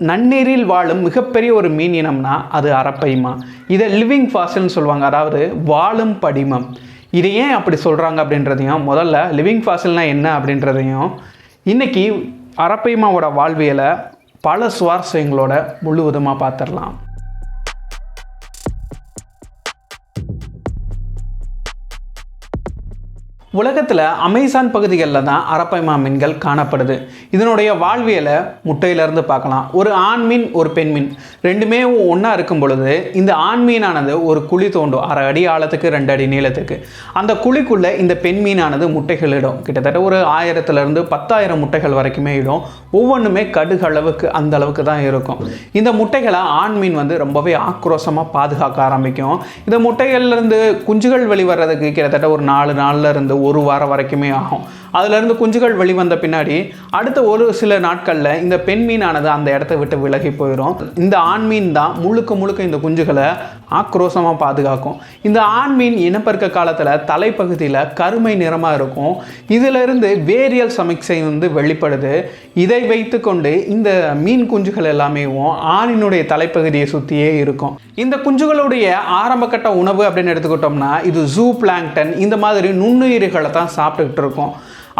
நன்னீரில் வாழும் மிகப்பெரிய ஒரு மீன் இனம்னா அது அரப்பைமா. இதை லிவிங் ஃபாசில்னு சொல்லுவாங்க, அதாவது வாழும் படிமம். இது ஏன் அப்படி சொல்கிறாங்க அப்படின்றதையும், முதல்ல லிவிங் ஃபாசில்னால் என்ன அப்படின்றதையும், இன்றைக்கி அரப்பைமாவோட வாழ்வியலை பல சுவாரஸ்யங்களோட முழுவதுமாக பார்த்துடலாம். உலகத்தில் அமேசான் பகுதிகளில் தான் அரப்பைமா மீன்கள் காணப்படுது. இதனுடைய வாழ்வியலை முட்டையிலேருந்து பார்க்கலாம். ஒரு ஆண் மீன் ஒரு பெண் மீன் ரெண்டுமே ஒன்றா இருக்கும் பொழுது இந்த ஆண் மீனானது ஒரு குழி தோண்டும், 1/2 அடி ஆழத்துக்கு 2 அடி நீளத்துக்கு. அந்த குழிக்குள்ளே இந்த பெண் மீனானது முட்டைகள் இடும். கிட்டத்தட்ட ஒரு 1000லேருந்து 10,000 முட்டைகள் வரைக்குமே இடும். ஒவ்வொன்றுமே கடுகு அளவுக்கு அந்த அளவுக்கு தான் இருக்கும். இந்த முட்டைகளை ஆண் மீன் ரொம்பவே ஆக்ரோஷமாக பாதுகாக்க ஆரம்பிக்கும். இந்த முட்டைகள்லேருந்து குஞ்சுகள் வெளிவரதுக்கு கிட்டத்தட்ட ஒரு 4 நாள்ல இருந்து 1 வாரம் வரைக்குமே ஆகும். அதிலிருந்து குஞ்சுகள் வெளிவந்த பின்னாடி அடுத்த ஒரு சில நாட்களில் இந்த பெண் மீனானது அந்த இடத்த விட்டு விலகி போயிடும். இந்த ஆண் மீன் தான் முழுக்க இந்த குஞ்சுகளை ஆக்ரோஷமாக பாதுகாக்கும். இந்த ஆண் மீன் இனப்பெருக்க காலத்தில் தலைப்பகுதியில் கருமை நிறமாக இருக்கும். இதிலிருந்து வேரியல் சமிக்சை வெளிப்படுது. இதை வைத்து கொண்டு இந்த மீன் குஞ்சுகள் எல்லாமே ஆணினுடைய தலைப்பகுதியை சுற்றியே இருக்கும். இந்த குஞ்சுகளுடைய ஆரம்ப கட்ட உணவு அப்படின்னு எடுத்துக்கிட்டோம்னா இது ஜூ பிளாங்டன், இந்த மாதிரி நுண்ணுயிரிகளை தான் சாப்பிட்டுக்கிட்டு இருக்கும்.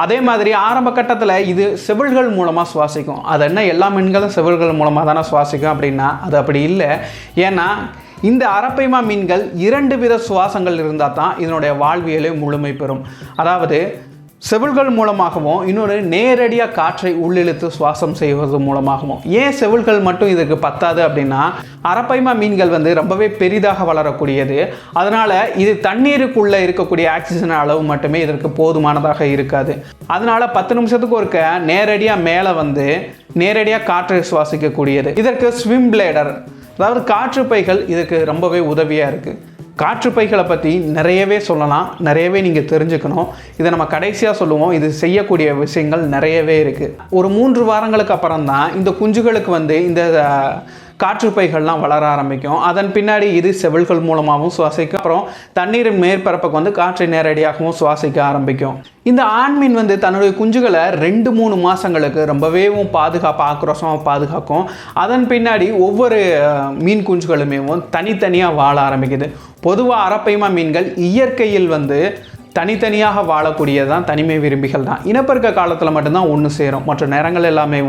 அதே மாதிரி ஆரம்ப கட்டத்தில் இது செவில்கள் மூலமாக சுவாசிக்கும். அது என்ன எல்லா மீன்களும் செவில்கள் மூலமாக தானே சுவாசிக்கும் அப்படின்னா அது அப்படி இல்லை. ஏன்னா இந்த அரப்பைமா மீன்கள் 2 வித சுவாசங்கள் இருந்தால் தான் இதனுடைய வாழ்வியலை முழுமை பெறும். அதாவது செவில்கள் மூலமாகவும் இன்னொரு நேரடியாக காற்றை உள்ளிழுத்து சுவாசம் செய்வது மூலமாகவும். ஏன் செவில்கள் மட்டும் இதுக்கு பத்தாது அப்படின்னா அரப்பைமா மீன்கள் ரொம்பவே பெரிதாக வளரக்கூடியது. அதனால் இது தண்ணீருக்குள்ளே இருக்கக்கூடிய ஆக்சிஜன் அளவு மட்டுமே இதற்கு போதுமானதாக இருக்காது. அதனால் 10 நிமிஷத்துக்கு ஒருக்க நேரடியாக மேலே நேரடியாக காற்றை சுவாசிக்கக்கூடியது. இதற்கு ஸ்விம் பிளேடர், அதாவது காற்றுப்பைகள் இதுக்கு ரொம்பவே உதவியாக இருக்குது. காற்றுப்பைகளை பற்றி நிறையவே சொல்லலாம், நிறையவே நீங்கள் தெரிஞ்சுக்கணும். இதை நம்ம கடைசியாக சொல்லுவோம். இது செய்யக்கூடிய விஷயங்கள் நிறையவே இருக்குது. ஒரு 3 வாரங்களுக்கு அப்புறம் தான் இந்த குஞ்சுகளுக்கு இந்த காற்றுப்பைகள்லாம் வளர ஆரம்பிக்கும். அதன் பின்னாடி இது செவில்கள் மூலமாகவும் சுவாசிக்கும். அப்புறம் தண்ணீரின் மேற்பரப்புக்கு காற்றை நேரடியாகவும் சுவாசிக்க ஆரம்பிக்கும். இந்த ஆண்மீன் தன்னுடைய குஞ்சுகளை 2-3 மாதங்களுக்கு ரொம்பவே ஆக்ரோஷமாக பாதுகாக்கும். அதன் பின்னாடி ஒவ்வொரு மீன் குஞ்சுகளுமே தனித்தனியாக வாழ ஆரம்பிக்குது. பொதுவாக அரப்பைமா மீன்கள் இயற்கையில் தனித்தனியாக வாழக்கூடியதான் தனிமை விரும்பிகள் தான். இனப்பெருக்க காலத்தில் மட்டும்தான் ஒன்று சேரும். மற்ற நேரங்கள் எல்லாமே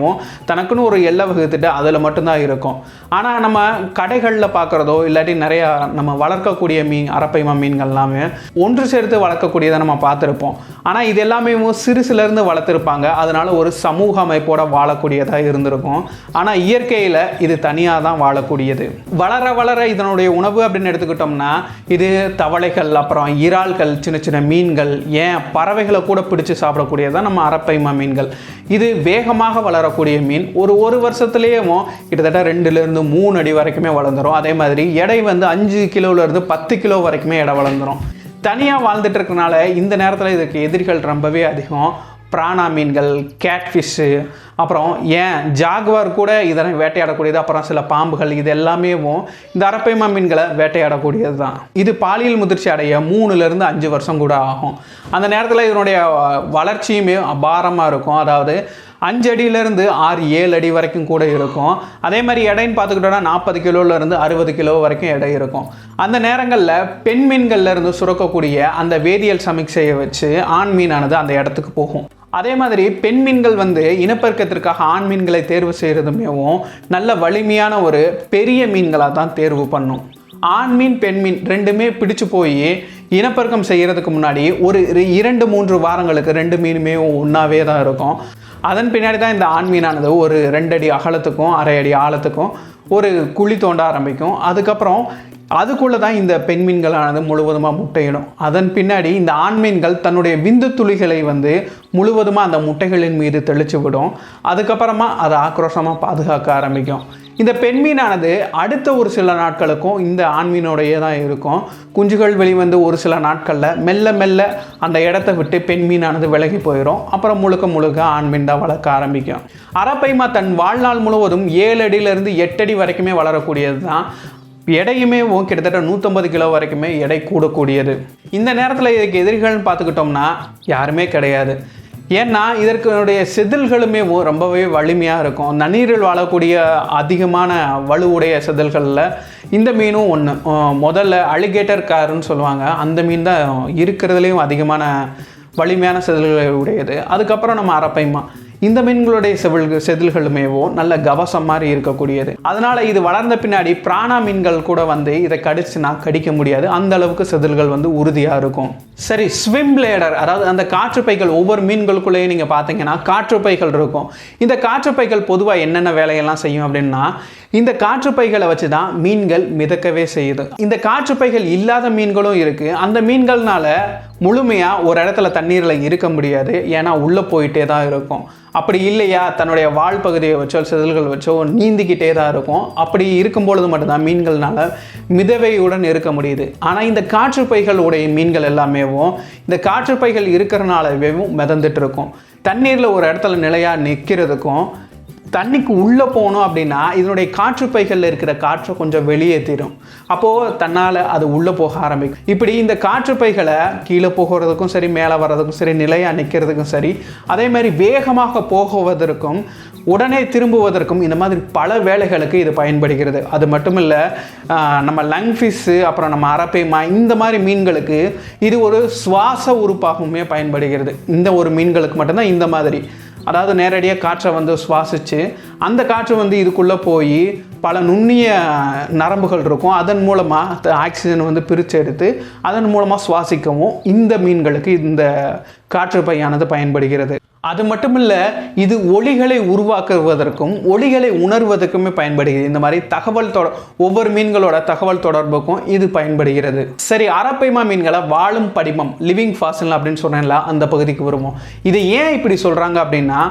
தனக்குன்னு ஒரு எல்லை வகுத்துட்டு அதில் மட்டும்தான் இருக்கும். ஆனால் நம்ம கடைகளில் பார்க்குறதோ இல்லாட்டி நிறையா நம்ம வளர்க்கக்கூடிய அரப்பைமா மீன்கள் எல்லாமே ஒன்று சேர்த்து வளர்க்கக்கூடியதை நம்ம பார்த்துருப்போம். ஆனால் இது எல்லாமே சிறுசுலேருந்து வளர்த்துருப்பாங்க. அதனால் ஒரு சமூக அமைப்போட வாழக்கூடியதாக இருந்திருக்கும். ஆனால் இயற்கையில் இது தனியாக தான் வாழக்கூடியது. வளர இதனுடைய உணவு அப்படின்னு எடுத்துக்கிட்டோம்னா இது தவளைகள், அப்புறம் இறால்கள், சின்ன சின்ன மீன்கள், ஏன் பறவைகளை கூட பிடிச்சு சாப்பிடக்கூடியதான் நம்ம அரப்பைமா மீன்கள். இது வேகமாக வளரக்கூடிய மீன். ஒரு வருஷத்துலேயே கிட்டத்தட்ட 2லேருந்து 3 அடி வரைக்குமே வளர்ந்துடும். அதே மாதிரி எடை 5 கிலோலேருந்து 10 கிலோ வரைக்குமே எடை வளர்ந்துடும். தனியாக வாழ்ந்துட்டு இருக்கனால இந்த நேரத்தில் இதுக்கு எதிரிகள் ரொம்பவே அதிகம். பிராணா மீன்கள், கேட்ஃபிஷ்ஷு, அப்புறம் ஜாகுவார் கூட இதனை வேட்டையாடக்கூடியது. அப்புறம் சில பாம்புகள், இது எல்லாமே இந்த அரப்பைமா மீன்களை வேட்டையாடக்கூடியது தான். இது பாலியல் முதிர்ச்சி அடைய 3லேருந்து 5 வருஷம் கூட ஆகும். அந்த நேரத்தில் இதனுடைய வளர்ச்சியுமே அபாரமாக இருக்கும். அதாவது 5 அடியிலேருந்து 6-7 அடி வரைக்கும் கூட இருக்கும். அதே மாதிரி எடைன்னு பார்த்துக்கிட்டோன்னா 40 கிலோலேருந்து 60 கிலோ வரைக்கும் எடை இருக்கும். அந்த நேரங்களில் பெண் மீன்கள்லேருந்து சுரக்கக்கூடிய அந்த வேதியியல் சமிக்சையை வச்சு ஆண் மீனானது அந்த இடத்துக்கு போகும். அதே மாதிரி பெண் மீன்கள் இனப்பெருக்கத்திற்காக ஆண் மீன்களை தேர்வு செய்கிறதுமேவும் நல்ல வலிமையான ஒரு பெரிய மீன்களாக தான் தேர்வு பண்ணும். ஆண் மீன் பெண் மீன் ரெண்டுமே பிடிச்சு போய் இனப்பெருக்கம் செய்கிறதுக்கு முன்னாடி ஒரு 2-3 வாரங்களுக்கு 2 மீனுமே ஒன்றாவே தான் இருக்கும். அதன் பின்னாடி தான் இந்த ஆண் மீனானது ஒரு 2 அடி அகலத்துக்கும் 1/2 அடி ஆழத்துக்கும் ஒரு குழி தோண்ட ஆரம்பிக்கும். அதுக்கப்புறம் அதுக்குள்ளே தான் இந்த பெண் மீன்களானது முழுவதுமாக முட்டையிடும். அதன் பின்னாடி இந்த ஆண் மீன்கள் தன்னுடைய விந்து துளிகளை முழுவதுமாக அந்த முட்டைகளின் மீது தெளித்து விடும். அதுக்கப்புறமா அதை ஆக்ரோஷமாக பாதுகாக்க ஆரம்பிக்கும். இந்த பெண் மீனானது அடுத்த ஒரு சில நாட்களுக்கும் இந்த ஆண் மீனோடையே தான் இருக்கும். குஞ்சுகள் வெளிவந்து ஒரு சில நாட்களில் மெல்ல அந்த இடத்த விட்டு பெண் மீனானது விலகி போயிடும். அப்புறம் முழுக்க ஆண் மீன் தான் வளர்க்க ஆரம்பிக்கும். அரப்பைமா தன் வாழ்நாள் முழுவதும் 7 அடியிலிருந்து 8 அடி வரைக்குமே வளரக்கூடியது தான். எடையுமே கிட்டத்தட்ட 150 கிலோ வரைக்குமே எடை கூடக்கூடியது. இந்த நேரத்தில் இதுக்கு எதிரிகள்னு பார்த்துக்கிட்டோம்னா யாருமே கிடையாது. ஏன்னா இதற்குடைய செதில்களுமே ரொம்பவே வலிமையாக இருக்கும். நன்னீரில் வாழக்கூடிய அதிகமான வலுவுடைய செதில்களில் இந்த மீனும் ஒன்று. முதல்ல அலிகேட்டர் கார்ன்னு சொல்லுவாங்க, அந்த மீன் தான் இருக்கிறதுலேயும் அதிகமான வலிமையான செதில்களை உடையது. அதுக்கப்புறம் நம்ம அரப்பைமா, இந்த மீன்களுடைய செதில்களுமேவோ நல்ல கவசம் மாதிரி இருக்கக்கூடியது. அதனால் இது வளர்ந்த பின்னாடி பிராணா மீன்கள் கூட வந்து இதை கடிச்சுனா கடிக்க முடியாது, அந்த அளவுக்கு செதில்கள் வந்து உறுதியாக இருக்கும். சரி, ஸ்விம் பிளேடர், அதாவது அந்த காற்றுப்பைகள், ஒவ்வொரு மீன்களுக்குள்ளேயும் நீங்கள் பார்த்தீங்கன்னா காற்றுப்பைகள் இருக்கும். இந்த காற்றுப்பைகள் பொதுவாக என்னென்ன வேலையெல்லாம் செய்யும் அப்படின்னா, இந்த காற்றுப்பைகளை வச்சு தான் மீன்கள் மிதக்கவே செய்யுது. இந்த காற்றுப்பைகள் இல்லாத மீன்களும் இருக்குது. அந்த மீன்கள்னால முழுமையாக ஒரு இடத்துல தண்ணீரில் இருக்க முடியாது, ஏன்னா உள்ளே போயிட்டே தான் இருக்கும். அப்படி இல்லையா தன்னுடைய வால் பகுதியை வச்சோ செதில்கள் வச்சோ நீந்திக்கிட்டே தான் இருக்கும். அப்படி இருக்கும் பொழுது மட்டும்தான் மீன்கள்னால மிதவையுடன் இருக்க முடியுது. ஆனால் இந்த காற்றுப்பைகள் உடைய மீன்கள் எல்லாமேவும் இந்த காற்றுப்பைகள் இருக்கிறனாலவே மிதந்துட்டு இருக்கும். தண்ணீரில் ஒரு இடத்துல நிலையாக நிற்கிறதுக்கும் தண்ணிக்கு உள்ளே போகணும் அப்படின்னா இதனுடைய காற்றுப்பைகளில் இருக்கிற காற்றை கொஞ்சம் வெளியேற்றிடும். அப்போது தன்னால் அது உள்ளே போக ஆரம்பிக்கும். இப்படி இந்த காற்றுப்பைகளை கீழே போகிறதுக்கும் சரி, மேலே வர்றதுக்கும் சரி, நிலையாக நிற்கிறதுக்கும் சரி, அதே மாதிரி வேகமாக போகுவதற்கும் உடனே திரும்புவதற்கும் இந்த மாதிரி பல வேலைகளுக்கு இது பயன்படுகிறது. அது மட்டும் இல்லை, நம்ம லங்ஃபிஷ்ஷு, அப்புறம் நம்ம அரப்பைமா, இந்த மாதிரி மீன்களுக்கு இது ஒரு சுவாச உறுப்பாகவுமே பயன்படுகிறது. இந்த ஒரு மீன்களுக்கு மட்டும்தான் இந்த மாதிரி, அதாவது நேரடியாக காற்றை வந்து சுவாசித்து அந்த காற்று வந்து இதுக்குள்ளே போய் பல நுண்ணிய நரம்புகள் இருக்கும், அதன் மூலமாக ஆக்சிஜன் வந்து பிரித்து எடுத்து அதன் மூலமாக சுவாசிக்கவும் இந்த மீன்களுக்கு இந்த காற்றுப்பையானது பயன்படுகிறது. அது மட்டும் இல்லை, இது ஒலிகளை உருவாக்குவதற்கும் ஒலிகளை உணர்வதற்குமே பயன்படுகிறது. இந்த மாதிரி ஒவ்வொரு மீன்களோட தகவல் தொடர்புக்கும் இது பயன்படுகிறது. சரி, அரப்பைமா மீன்களை வாழும் படிமம், லிவிங் ஃபாசில் அப்படின்னு சொன்னேன்ல, அந்த பகுதிக்கு வருவோம். இதை ஏன் இப்படி சொல்கிறாங்க அப்படின்னா,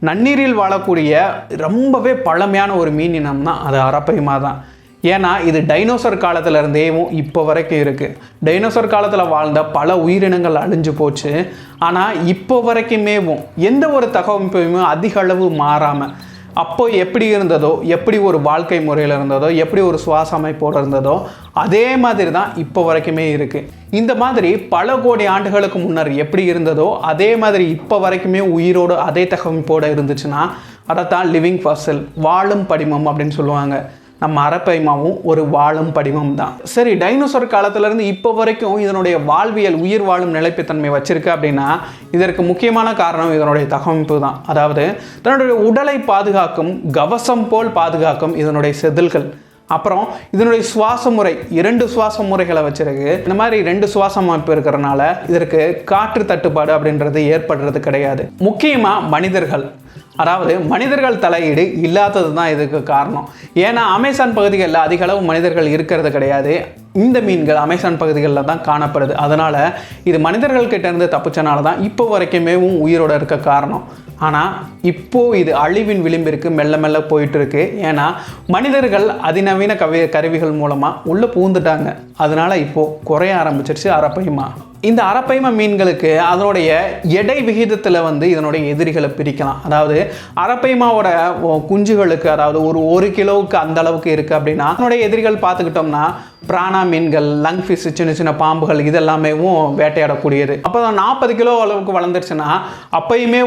நன்னீரில் வாழக்கூடிய ரொம்பவே பழமையான ஒரு மீன் இனம்னா அது அரப்பைமா தான். ஏன்னா இது டைனோசர் காலத்திலேருந்தேவும் இப்போ வரைக்கும் இருக்குது. டைனோசர் காலத்தில் வாழ்ந்த பல உயிரினங்கள் அழிஞ்சு போச்சு. ஆனால் இப்போ வரைக்குமேவும் எந்த ஒரு தகவமைப்புமே அதிக அளவு மாறாமல், அப்போ எப்படி இருந்ததோ, எப்படி ஒரு வாழ்க்கை முறையில் இருந்ததோ, எப்படி ஒரு சுவாச அமைப்போடு இருந்ததோ, அதே மாதிரி தான் இப்போ வரைக்குமே இருக்குது. இந்த மாதிரி பல கோடி ஆண்டுகளுக்கு முன்னர் எப்படி இருந்ததோ அதே மாதிரி இப்போ வரைக்குமே உயிரோடு அதே தகவமைப்போடு இருந்துச்சுன்னா அதைத்தான் லிவிங் ஃபாசில், வாழும் படிமம் அப்படின்னு சொல்லுவாங்க. நம்ம அரப்பைமாவும் ஒரு வாழும் படிமம் தான். சரி, டைனோசர் காலத்திலேருந்து இப்போ வரைக்கும் இதனுடைய வாழ்வியல், உயிர் வாழும் நிலைப்புத்தன்மை வச்சிருக்கு அப்படின்னா இதற்கு முக்கியமான காரணம் இதனுடைய தகவமைப்பு தான். அதாவது தன்னுடைய உடலை பாதுகாக்கும், கவசம் போல் பாதுகாக்கும் இதனுடைய செதில்கள். அப்புறம் இதனுடைய சுவாச முறை, 2 சுவாச முறைகளை வச்சிருக்கு. இந்த மாதிரி 2 சுவாச அமைப்பு இருக்கிறனால இதற்கு காற்று தட்டுப்பாடு அப்படின்றது ஏற்படுறது கிடையாது. முக்கியமாக மனிதர்கள், அதாவது மனிதர்கள் தலையீடு இல்லாதது தான் இதுக்கு காரணம். ஏன்னா அமேசான் பகுதிகளில் அதிக அளவு மனிதர்கள் இருக்கிறது கிடையாது. இந்த மீன்கள் அமேசான் பகுதிகளில் தான் காணப்படுது. அதனால் இது மனிதர்கள்கிட்ட இருந்து தப்பிச்சனால தான் இப்போ வரைக்குமே உயிரோடு இருக்க காரணம். ஆனால் இப்போது இது அழிவின் விளிம்பிற்கு மெல்ல மெல்ல போயிட்டு இருக்கு. ஏன்னா மனிதர்கள் அதிநவீன கருவிகள் மூலமாக உள்ளே பூந்துட்டாங்க. அதனால் இப்போது குறைய ஆரம்பிச்சிருச்சு அரப்பைமா. இந்த அரப்பைமா மீன்களுக்கு அதனுடைய எடை விகிதத்தில் வந்து இதனுடைய எதிரிகளை பிரிக்கலாம். அதாவது அரப்பைமாவோட குஞ்சுகளுக்கு, அதாவது ஒரு 1 கிலோவுக்கு அந்த அளவுக்கு இருக்குது அப்படின்னா அதனுடைய எதிரிகள் பார்த்துக்கிட்டோம்னா பிராணா மீன்கள், லங்ஃபிஷ், சின்ன சின்ன பாம்புகள், இதெல்லாமே வேட்டையாடக்கூடியது. அப்போ 40 கிலோ அளவுக்கு வளர்ந்துருச்சுன்னா அப்பயுமே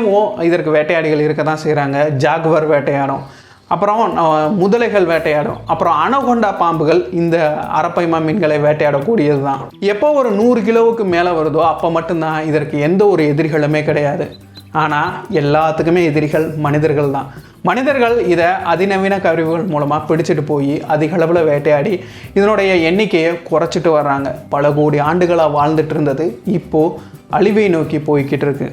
இதற்கு வேட்டையாடிகள் இருக்க தான் செய்கிறாங்க. ஜாகுவர் வேட்டையாடும், அப்புறம் முதலைகள் வேட்டையாடும், அப்புறம் அனகொண்டா பாம்புகள் இந்த அரப்பைமா மீன்களை வேட்டையாடக்கூடியது தான். எப்போ ஒரு 100 கிலோவுக்கு மேலே வருதோ அப்போ மட்டும்தான் இதற்கு எந்த ஒரு எதிரிகளுமே கிடையாது. ஆனால் எல்லாத்துக்குமே எதிரிகள் மனிதர்கள் தான். மனிதர்கள் இதை அதிநவீன கருவிகள் மூலமாக பிடிச்சிட்டு போய் அதிக அளவில் வேட்டையாடி இதனுடைய எண்ணிக்கையை குறைச்சிட்டு வர்றாங்க. பல கோடி ஆண்டுகளாக வாழ்ந்துட்டு இருந்தது இப்போது அழிவை நோக்கி போய்கிட்டு இருக்கு.